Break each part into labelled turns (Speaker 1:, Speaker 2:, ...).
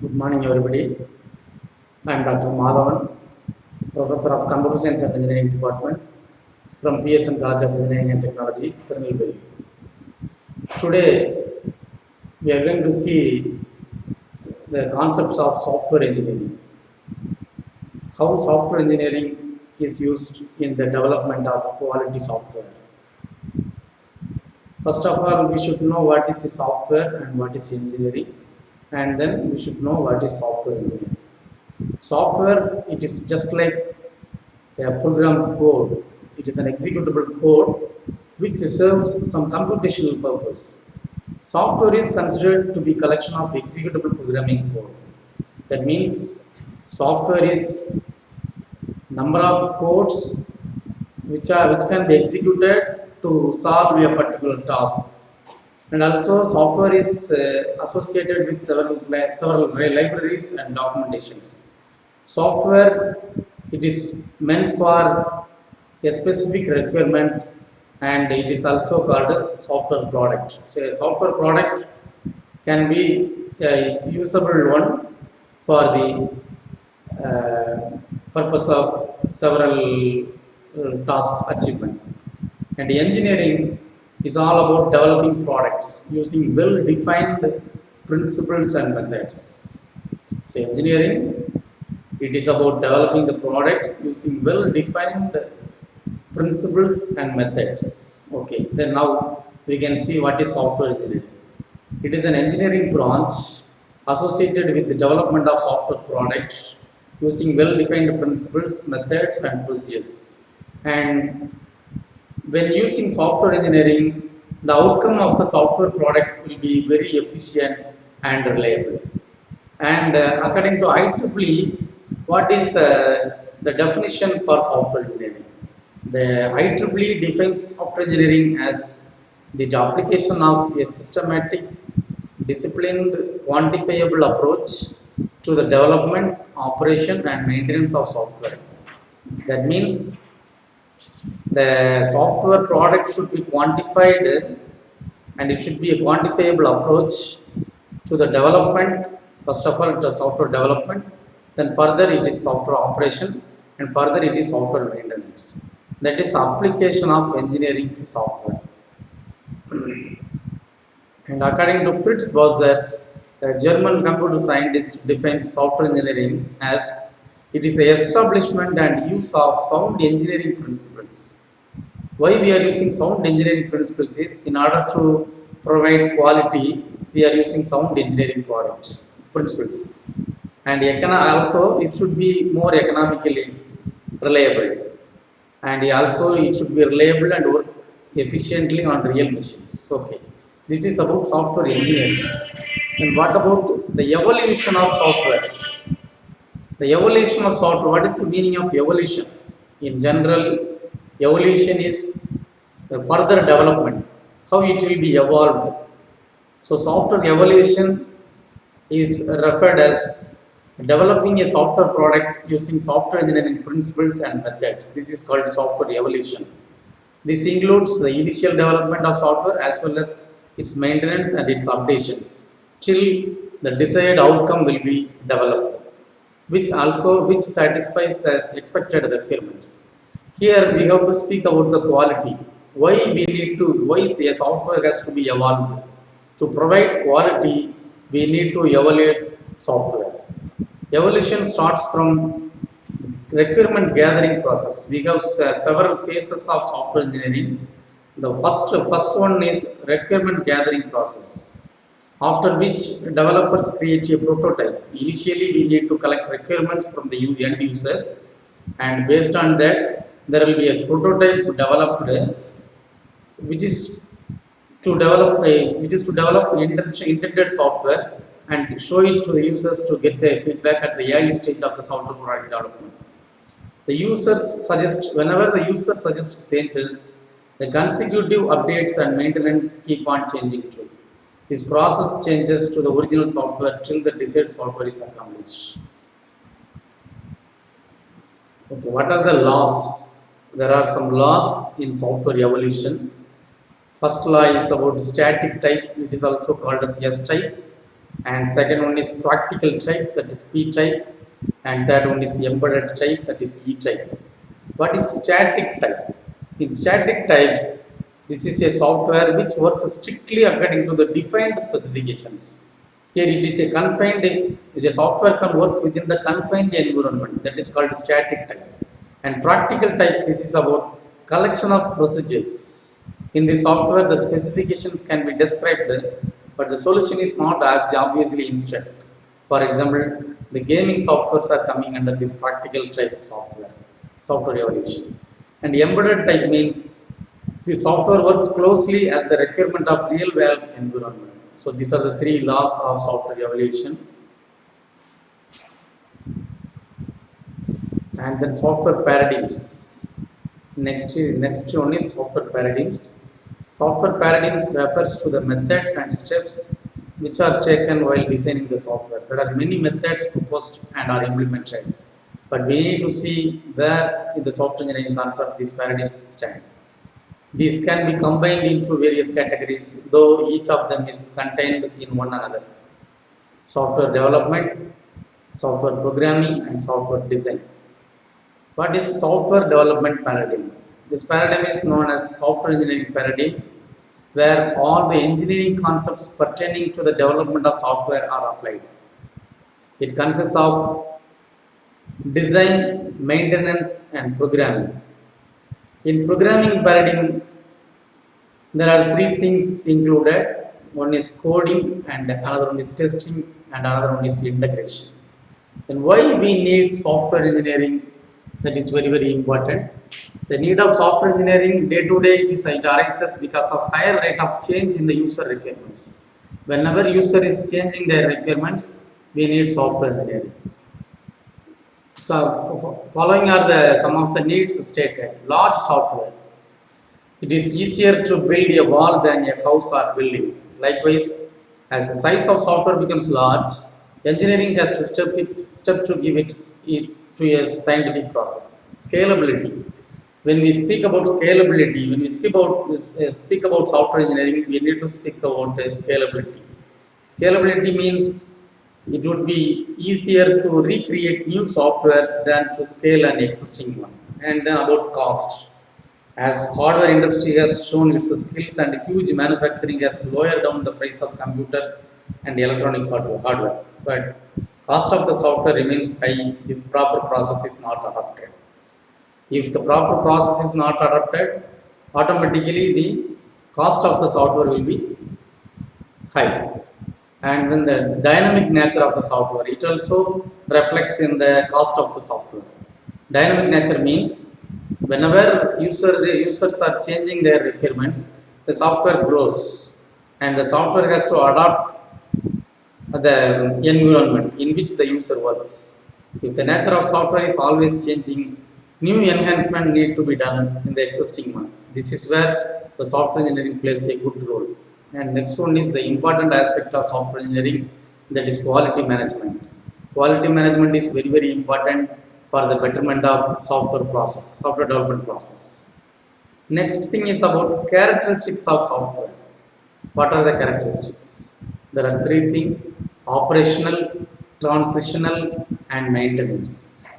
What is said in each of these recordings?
Speaker 1: Good morning, everybody. I am Dr. Madhavan, Professor of Computer Science and Engineering Department from PSN College of Engineering and Technology, Tirunelveli. Today, we are going to see the concepts of software engineering. How software engineering is used in the development of quality software. First of all, we should know what is software and what is engineering, and then we should know what is software engineering. Software, it is just like a program code. It is an executable code which serves some computational purpose. Software is considered to be collection of executable programming code. That means software is number of codes which can be executed to solve a particular task. And also software is associated with several libraries and documentations. Software, it is meant for a specific requirement, and it is also called as software product. So a software product can be a usable one for the purpose of several tasks achievement. And engineering is all about developing products using well-defined principles and methods. So engineering, it is about developing the products using well-defined principles and methods. Okay, then now we can see what is software engineering. It is an engineering branch associated with the development of software products using well-defined principles, methods and procedures. And when using software engineering, the outcome of the software product will be very efficient and reliable. And according to IEEE, what is the definition for software engineering? The IEEE defines software engineering as the application of a systematic, disciplined, quantifiable approach to the development, operation and maintenance of software. That means the software product should be quantified and it should be a quantifiable approach to the development. First of all, it is software development, then further it is software operation, and further it is software maintenance. That is the application of engineering to software. And according to Fritz Bowser, a German computer scientist, defines software engineering as it is the establishment and use of sound engineering principles. Why we are using sound engineering principles is in order to provide quality, we are using sound engineering principles. And also it should be more economically reliable. And also it should be reliable and work efficiently on real machines. Okay, this is about software engineering. And what about the evolution of software? The evolution of software, what is the meaning of evolution? In general, evolution is the further development, how it will be evolved. So software evolution is referred as developing a software product using software engineering principles and methods. This is called software evolution. This includes the initial development of software as well as its maintenance and its updations till the desired outcome will be developed, which satisfies the expected requirements. Here we have to speak about the quality. Why a software has to be evolved? To provide quality, we need to evaluate software. Evolution starts from requirement gathering process. We have several phases of software engineering. The first one is requirement gathering process, after which developers create a prototype. Initially, we need to collect requirements from the end users, and based on that, there will be a prototype developed, which is to develop intended software and show it to the users to get their feedback at the early stage of the software product development. Whenever the user suggests changes, the consecutive updates and maintenance keep on changing too. This process changes to the original software till the desired software is accomplished. Okay, what are the laws? There are some laws in software evolution. First law is about static type. It is also called as S type. and second one is practical type, that is P type, and third one is embedded type, that is E type. What is static type? In static type, this is a software which works strictly according to the defined specifications. Here it is a confined, is a software can work within the confined environment, that is called static type. And practical type, this is about collection of procedures. In the software, the specifications can be described, but the solution is not obviously instant. For example, the gaming softwares are coming under this practical type software evolution. And embedded type means the software works closely as the requirement of real world environment. So these are the three laws of software evolution. And then software paradigms. Next one is software paradigms. Software paradigms refers to the methods and steps which are taken while designing the software. There are many methods proposed and are implemented, but we need to see where in the software engineering concept these paradigms stand. These can be combined into various categories, though each of them is contained in one another. Software development, software programming, and software design. What is software development paradigm? This paradigm is known as software engineering paradigm, where all the engineering concepts pertaining to the development of software are applied. It consists of design, maintenance, and programming. In programming paradigm, there are three things included. One is coding, and another one is testing, and another one is integration. Then why we need software engineering? That is very, very important. The need of software engineering day to day it arises because of higher rate of change in the user requirements. Whenever user is changing their requirements, we need software engineering. So following are some of the needs stated. Large software. It is easier to build a wall than a house or building. Likewise, as the size of software becomes large, engineering has to step to give it to a scientific process. Scalability. When we speak about scalability, when we speak about software engineering, we need to speak about scalability. Scalability means it would be easier to recreate new software than to scale an existing one. And then about cost. As hardware industry has shown its skills and huge manufacturing has lowered down the price of computer and electronic hardware. But cost of the software remains high if proper process is not adopted. If the proper process is not adopted, automatically the cost of the software will be high. And when the dynamic nature of the software, it also reflects in the cost of the software. Dynamic nature means whenever users are changing their requirements, the software grows and the software has to adapt the environment in which the user works. If the nature of software is always changing, new enhancement need to be done in the existing one. This is where the software engineering plays a good role. And next one is the important aspect of software engineering, that is quality management. Quality management is very, very important for the betterment of software development process. Next thing is about characteristics of software. What are the characteristics? There are three things: operational, transitional, and maintenance.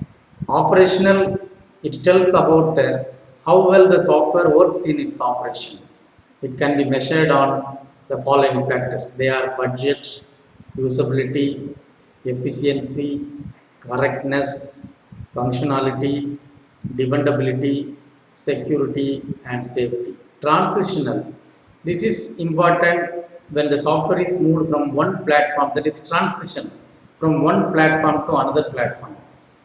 Speaker 1: Operational, it tells about how well the software works in its operation. It can be measured on the following factors. They are budget, usability, efficiency, correctness, functionality, dependability, security, and safety. Transitional. This is important when the software is moved from one platform, that is transition from one platform to another platform.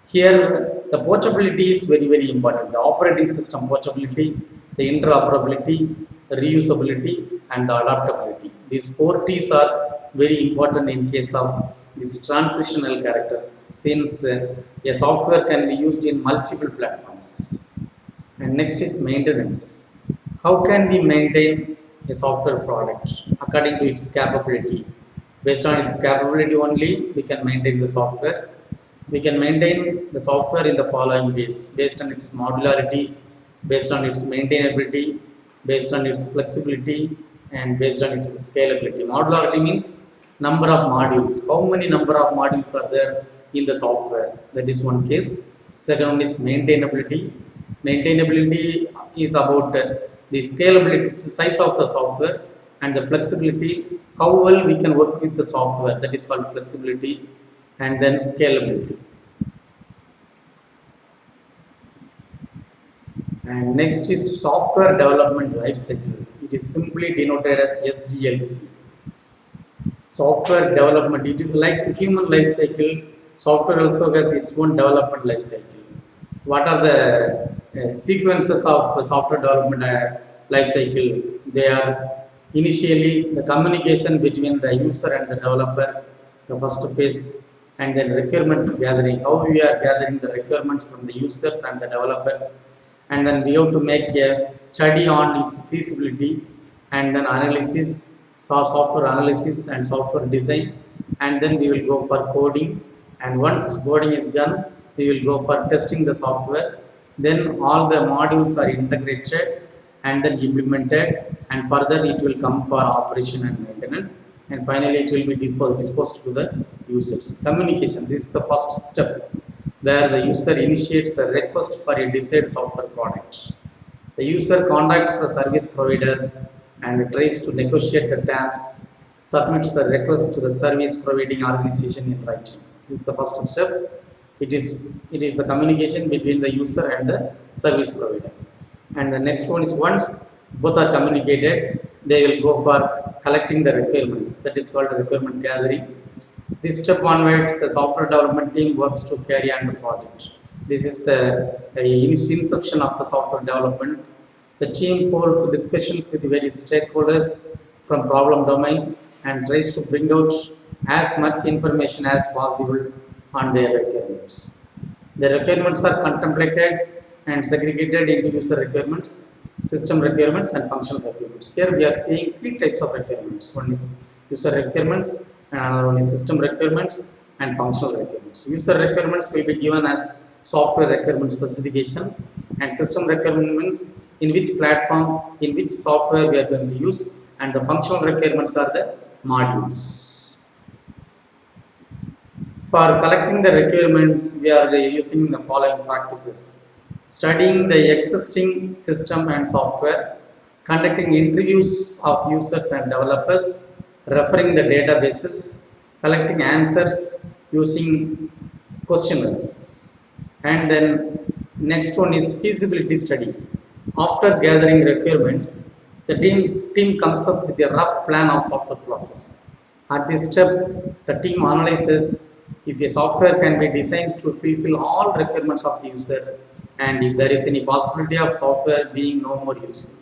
Speaker 1: Here, the portability is very, very important. The operating system portability, the interoperability, the reusability, and the adaptability. These four T's are very important in case of this transitional character, since a software can be used in multiple platforms. And next is maintenance. How can we maintain a software product? According to its capability. Based on its capability only, we can maintain the software. We can maintain the software in the following ways: based on its modularity, based on its maintainability, based on its flexibility, and based on its scalability. Modularity means number of modules. How many number of modules are there in the software? That is one case. Second one is maintainability. Maintainability is about the scalability, size of the software, and the flexibility, how well we can work with the software. That is called flexibility. And then scalability. And next is software development life cycle. It is simply denoted as SDLC. Software development, it is like human life cycle. Software also has its own development life cycle. What are the sequences of software development life cycle? They are initially the communication between the user and the developer, the first phase, and then requirements gathering, how we are gathering the requirements from the users and the developers, and then we have to make a study on its feasibility, and then analysis, software analysis and software design, and then we will go for coding, and once coding is done, we will go for testing the software. Then all the modules are integrated and then implemented, and further it will come for operation and maintenance, and finally it will be disposed to the users. Communication, this is the first step where the user initiates the request for a desired software product. The user contacts the service provider and tries to negotiate the terms, submits the request to the service providing organization in writing. This is the first step. It is the communication between the user and the service provider. And the next one is once both are communicated, they will go for collecting the requirements. That is called requirement gathering. This step onwards, the software development team works to carry on the project. This is the inception of the software development. The team holds discussions with various stakeholders from problem domain and tries to bring out as much information as possible on their requirements. The requirements are contemplated and segregated into user requirements, system requirements, and functional requirements. Here we are seeing three types of requirements. One is user requirements, and another one is system requirements and functional requirements. User requirements will be given as software requirement specification, and system requirements in which platform, in which software we are going to use, and the functional requirements are the modules. For collecting the requirements, we are using the following practices: studying the existing system and software, conducting interviews of users and developers, referring the databases, collecting answers using questionnaires. And then next one is feasibility study. After gathering requirements, the team comes up with a rough plan of software process. At this step, the team analyzes if a software can be designed to fulfill all requirements of the user, and if there is any possibility of software being no more useful.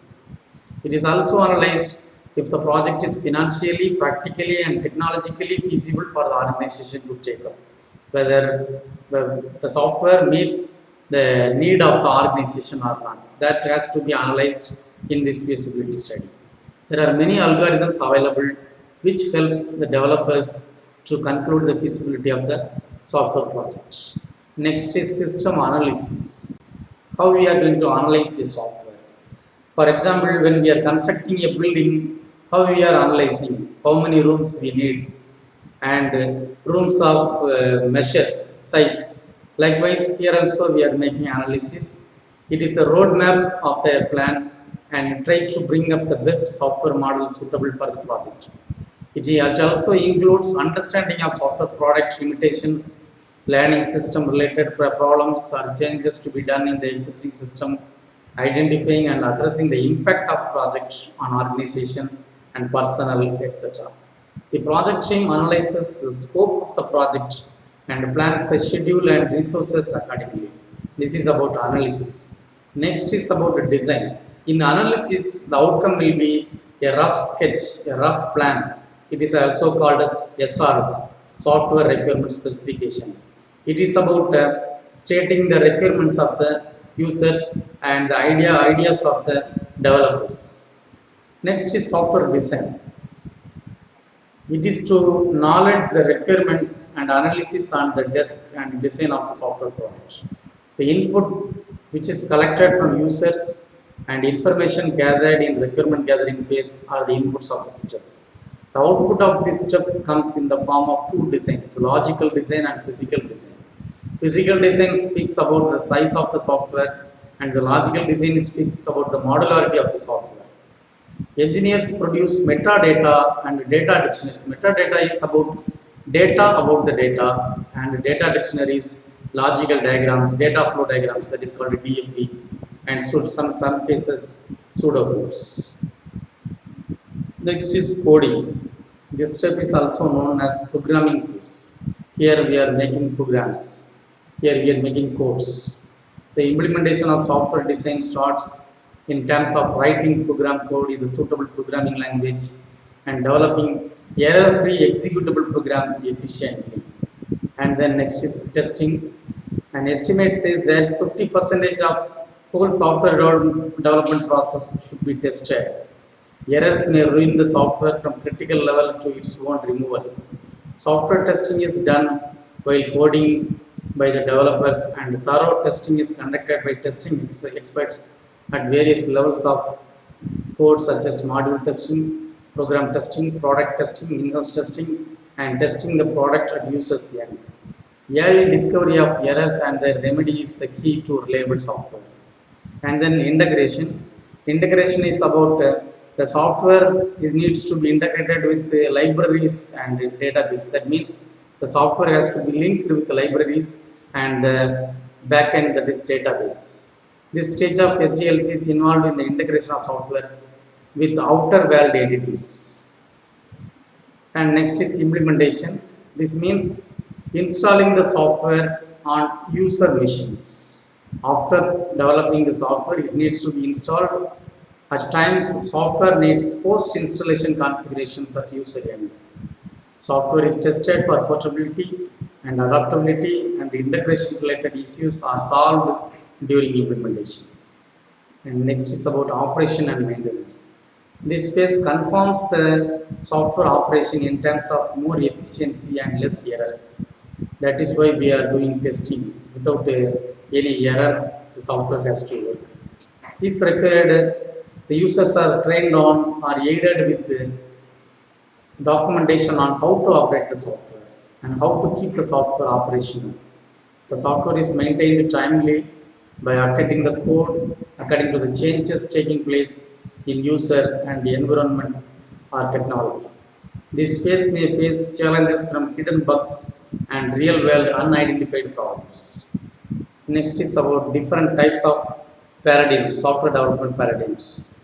Speaker 1: It is also analyzed if the project is financially, practically, and technologically feasible for the organization to take up, whether the software meets the need of the organization or not. That has to be analyzed in this feasibility study. There are many algorithms available which helps the developers to conclude the feasibility of the software project. Next is system analysis. How we are going to analyze the software. For example, when we are constructing a building, how we are analyzing how many rooms we need, and rooms of measures, size. Likewise, here also we are making analysis. It is the roadmap of their plan and try to bring up the best software model suitable for the project. It also includes understanding of software product limitations, learning system related problems or changes to be done in the existing system, identifying and addressing the impact of project on organization and personnel, etc. The project team analyzes the scope of the project and plans the schedule and resources accordingly. This is about analysis. Next is about the design. In analysis, the outcome will be a rough sketch, a rough plan. It is also called as SRS, Software Requirement Specification. It is about stating the requirements of the users and the ideas of the developers. Next is software design. It is to knowledge the requirements and analysis on the desk and design of the software product. The input which is collected from users and information gathered in requirement gathering phase are the inputs of the system. The output of this step comes in the form of two designs, logical design and physical design. Physical design speaks about the size of the software and the logical design speaks about the modularity of the software. Engineers produce metadata and data dictionaries. Metadata is about the data, and data dictionaries, logical diagrams, data flow diagrams, that is called DFD, and so some cases pseudocodes. Next is coding. This step is also known as programming phase. Here we are making programs. Here we are making codes. The implementation of software design starts in terms of writing program code in the suitable programming language and developing error-free executable programs efficiently. And then next is testing. An estimate says that 50% of whole software development process should be tested. Errors may ruin the software from critical level to its own removal. Software testing is done while coding by the developers, and thorough testing is conducted by testing experts at various levels of code such as module testing, program testing, product testing, in-house testing, and testing the product at user's end. Early discovery of errors and their remedy is the key to reliable software. And then integration. Integration is about the software needs to be integrated with the libraries and the database. That means the software has to be linked with the libraries and the backend, that is database. This stage of SDLC is involved in the integration of software with outer world entities. And next is implementation. This means installing the software on user machines. After developing the software, it needs to be installed. At times, software needs post-installation configurations at user end. Software is tested for portability and adaptability, and the integration related issues are solved during implementation. And next is about operation and maintenance. This phase confirms the software operation in terms of more efficiency and less errors. That is why we are doing testing. Without any error, the software has to work. If required, the users are trained on or aided with documentation on how to operate the software and how to keep the software operational. The software is maintained timely by updating the code according to the changes taking place in user and the environment or technology. This phase may face challenges from hidden bugs and real-world unidentified problems. Next is about different types of paradigms, software development paradigms.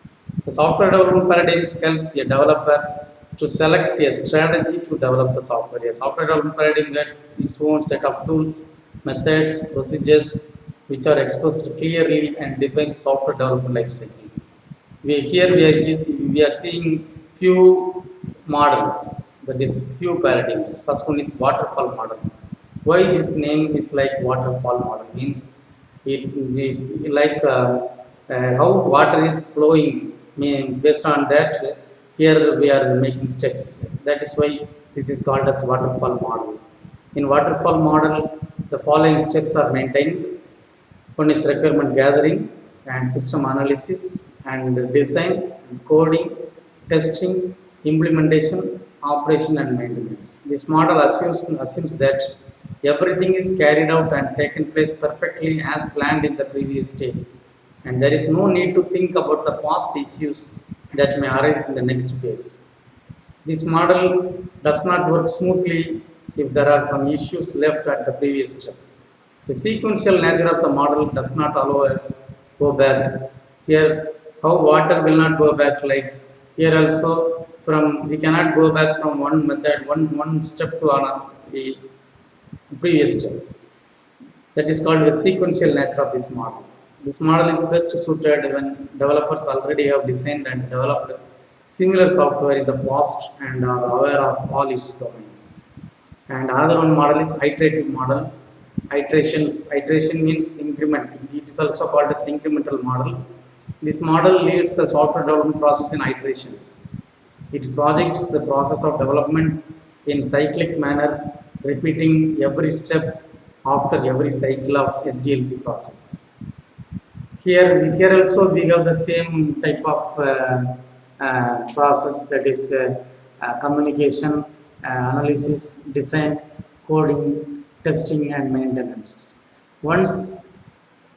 Speaker 1: The software development paradigms helps a developer to select a strategy to develop the software. A software development paradigm gets its own set of tools, methods, procedures, which are expressed clearly and define software development lifecycle. We are seeing few models, that is few paradigms. First one is waterfall model. Why this name is like waterfall model means it like how water is flowing. Based on that, here we are making steps. That is why this is called as waterfall model. In waterfall model, the following steps are maintained. One is requirement gathering and system analysis and design, coding, testing, implementation, operation and maintenance. This model assumes that everything is carried out and taken place perfectly as planned in the previous stage, and there is no need to think about the past issues that may arise in the next phase. This model does not work smoothly if there are some issues left at the previous step. The sequential nature of the model does not allow us go back. Here, how water will not go back, like here also we cannot go back from one method, one step to another, the previous step. That is called the sequential nature of this model. This model is best suited when developers already have designed and developed similar software in the past and are aware of all its domains. And another one model is iterative model. Iteration means increment. It is also called as incremental model. This model leads the software development process in iterations. It projects the process of development in cyclic manner, repeating every step after every cycle of SDLC process. Here also we have the same type of process, that is communication, analysis, design, coding, testing, and maintenance. Once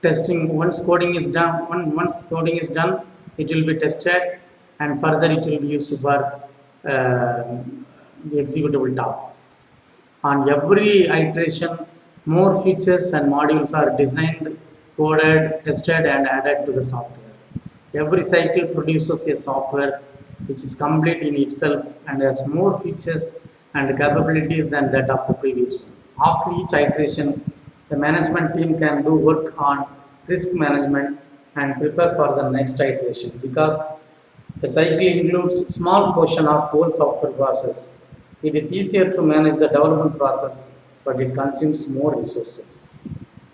Speaker 1: once coding is done, once coding is done, it will be tested, and further it will be used for executable tasks. On every iteration, more features and modules are designed, coded, tested, and added to the software. Every cycle produces a software which is complete in itself and has more features and capabilities than that of the previous one. After each iteration, the management team can do work on risk management and prepare for the next iteration, because a cycle includes small portion of whole software process. It is easier to manage the development process, but it consumes more resources.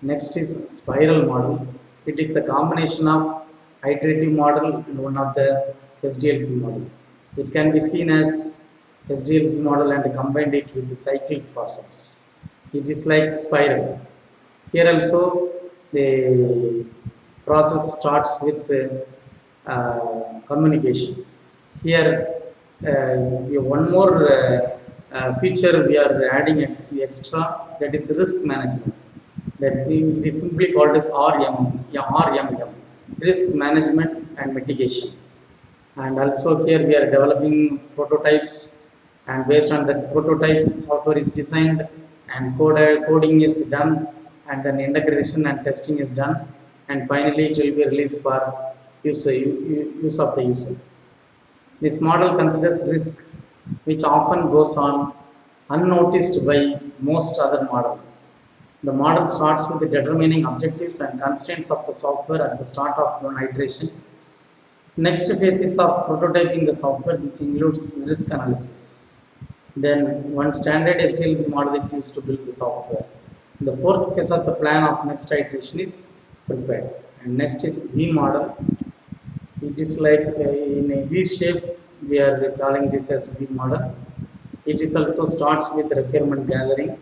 Speaker 1: Next is spiral model. It is the combination of iterative model and one of the SDLC model. It can be seen as SDLC model and combined it with the cyclic process. It is like spiral. Here also the process starts with communication. Here we have one more feature we are adding extra, that is risk management. That it is simply called as RMM, risk management and mitigation. And also here we are developing prototypes, and based on that prototype, software is designed and coding is done, and then integration and testing is done, and finally it will be released for use of the user. This model considers risk which often goes on unnoticed by most other models. The model starts with determining objectives and constraints of the software at the start of one iteration. Next phase is of prototyping the software. This includes risk analysis. Then one standard SDLC model is used to build the software. The fourth phase of the plan of next iteration is prepared. And next is V model. It is like in a V shape, we are calling this as V model. It is also starts with requirement gathering,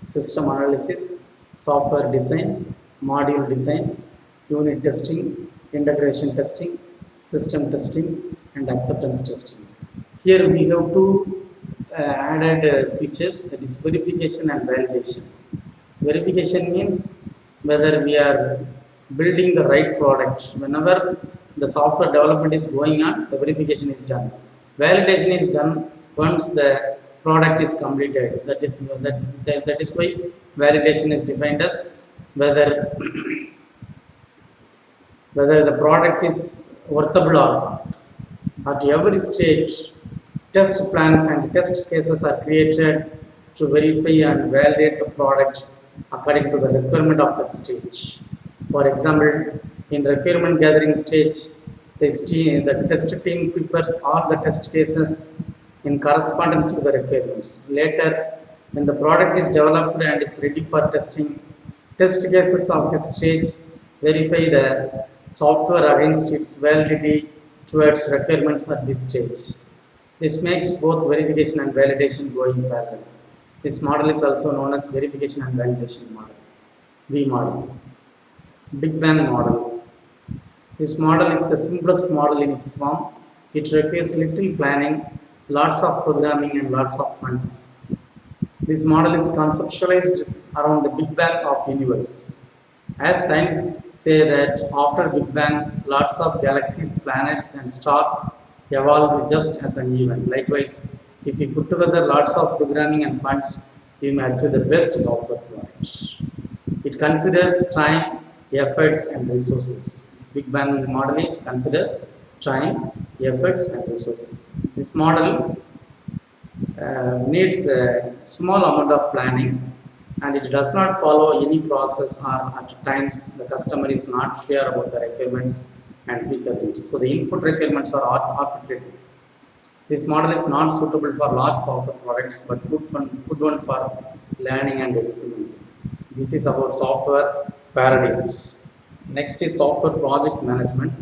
Speaker 1: system analysis, software design, module design, unit testing, integration testing, system testing, and acceptance testing. Here we have two added features, that is verification and validation. Verification means whether we are building the right product. Whenever the software development is going on, the verification is done. Validation is done once the product is completed. That is why validation is defined as whether the product is workable or not. At every stage, test plans and test cases are created to verify and validate the product according to the requirement of that stage. For example, in requirement gathering stage, the test team prepares all the test cases in correspondence to the requirements. Later, when the product is developed and is ready for testing, test cases of this stage verify the software against its validity towards requirements at this stage. This makes both verification and validation go in parallel. This model is also known as verification and validation model, V model. Big Bang model. This model is the simplest model in its form. It requires little planning, lots of programming, and lots of funds. This model is conceptualized around the Big Bang of universe. As scientists say that after Big Bang, lots of galaxies, planets, and stars evolved just as an event. Likewise, if we put together lots of programming and funds, we may achieve the best software product. It considers time, efforts, and resources. This Big Bang model considers time, efforts, and resources. This model needs a small amount of planning, and it does not follow any process, or at times the customer is not sure about the requirements and feature needs. So the input requirements are arbitrary. This model is not suitable for large software products, but good one for learning and experimenting. This is about software paradigms. Next is software project management.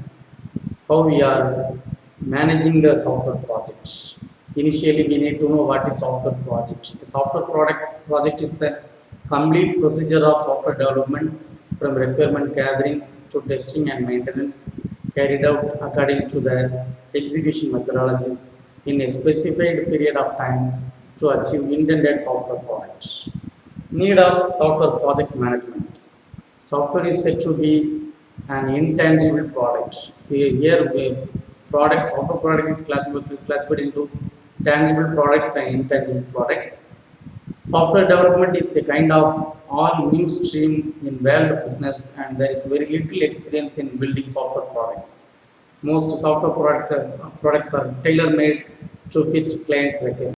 Speaker 1: How we are managing the software project. Initially, we need to know what is software project. The software project is the complete procedure of software development, from requirement gathering to testing and maintenance, carried out according to the execution methodologies in a specified period of time to achieve intended software product. Need of software project management. Software is said to be an intangible product. Software product is classified into tangible products and intangible products. Software development is a kind of all new stream in world business, and there is very little experience in building software products. Most software products are tailor-made to fit clients' requirements.